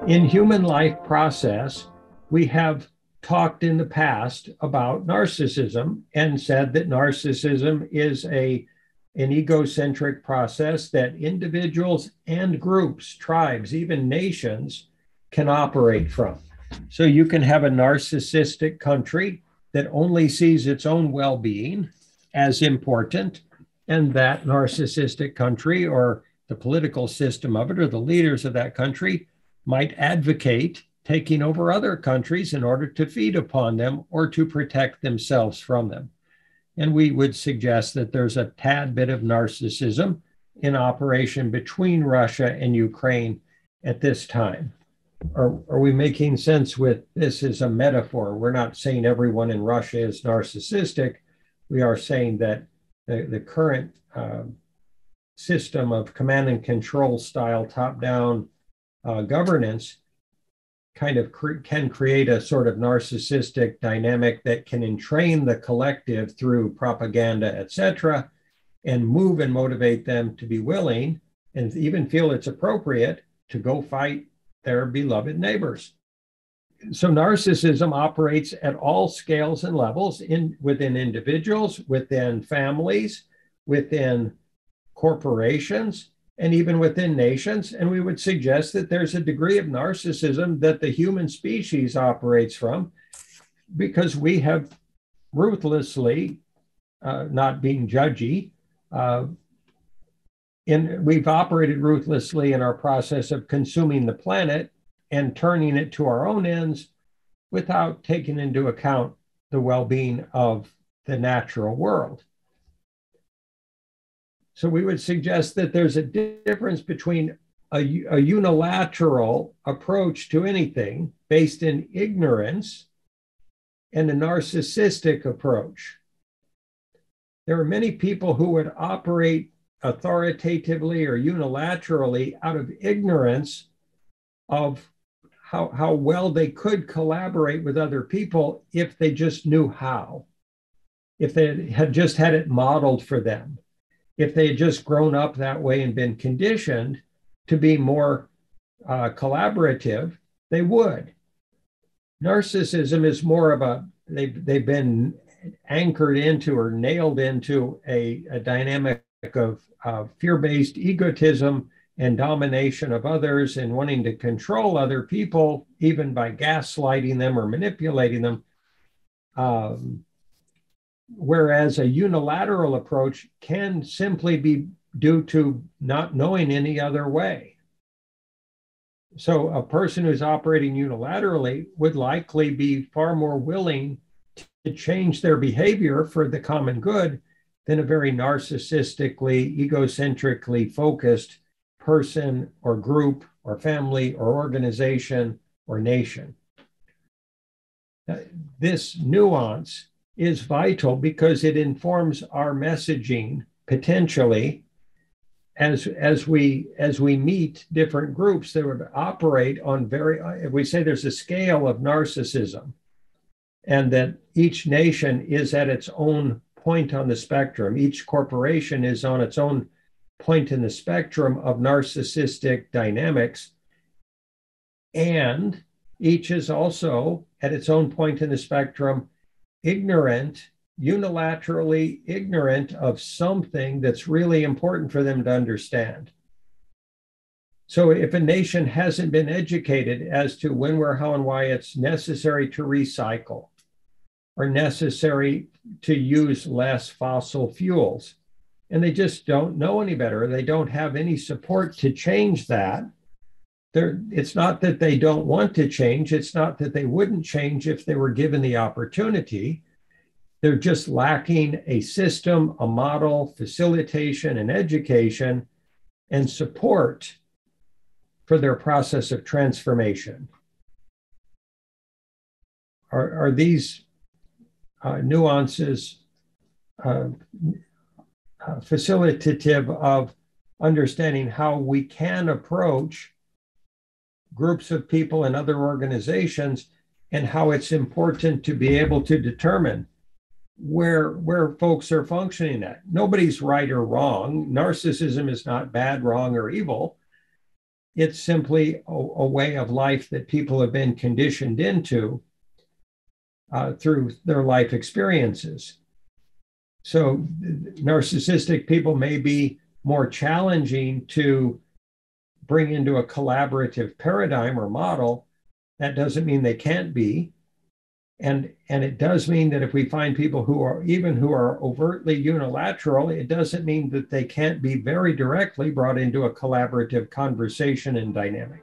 In human life process, we have talked in the past about narcissism and said that narcissism is an egocentric process that individuals and groups, tribes, even nations can operate from. So you can have a narcissistic country that only sees its own well-being as important, and that narcissistic country or the political system of it or the leaders of that country might advocate taking over other countries in order to feed upon them or to protect themselves from them. And we would suggest that there's a tad bit of narcissism in operation between Russia and Ukraine at this time. Are we making sense with this as a metaphor? We're not saying everyone in Russia is narcissistic. We are saying that the current system of command and control style top-down governance kind of can create a sort of narcissistic dynamic that can entrain the collective through propaganda, etc., and move and motivate them to be willing and even feel it's appropriate to go fight their beloved neighbors. So narcissism operates at all scales and levels within individuals, within families, within corporations, and even within nations. And we would suggest that there's a degree of narcissism that the human species operates from because we have ruthlessly, not being judgy, we've operated ruthlessly in our process of consuming the planet and turning it to our own ends without taking into account the well-being of the natural world. So we would suggest that there's a difference between a unilateral approach to anything based in ignorance and a narcissistic approach. There are many people who would operate authoritatively or unilaterally out of ignorance of how well they could collaborate with other people if they just knew how, if they had just had it modeled for them. If they had just grown up that way and been conditioned to be more collaborative, they would. Narcissism is more of they've been anchored into or nailed into a dynamic of fear-based egotism and domination of others and wanting to control other people, even by gaslighting them or manipulating them. Whereas a unilateral approach can simply be due to not knowing any other way. So a person who's operating unilaterally would likely be far more willing to change their behavior for the common good than a very narcissistically, egocentrically focused person or group or family or organization or nation. This nuance is vital because it informs our messaging potentially as we meet different groups that would operate on if we say there's a scale of narcissism and that each nation is at its own point on the spectrum, each corporation is on its own point in the spectrum of narcissistic dynamics, and each is also at its own point in the spectrum unilaterally ignorant of something that's really important for them to understand. So if a nation hasn't been educated as to when, where, how, and why it's necessary to recycle or necessary to use less fossil fuels, and they just don't know any better, they don't have any support to change that, it's not that they don't want to change. It's not that they wouldn't change if they were given the opportunity. They're just lacking a system, a model, facilitation, and education, and support for their process of transformation. Are these nuances facilitative of understanding how we can approach groups of people and other organizations, and how it's important to be able to determine where folks are functioning at? Nobody's right or wrong. Narcissism is not bad, wrong, or evil. It's simply a way of life that people have been conditioned into through their life experiences. So narcissistic people may be more challenging to bring into a collaborative paradigm or model. That doesn't mean they can't be. And it does mean that if we find people who are overtly unilateral, it doesn't mean that they can't be very directly brought into a collaborative conversation and dynamic.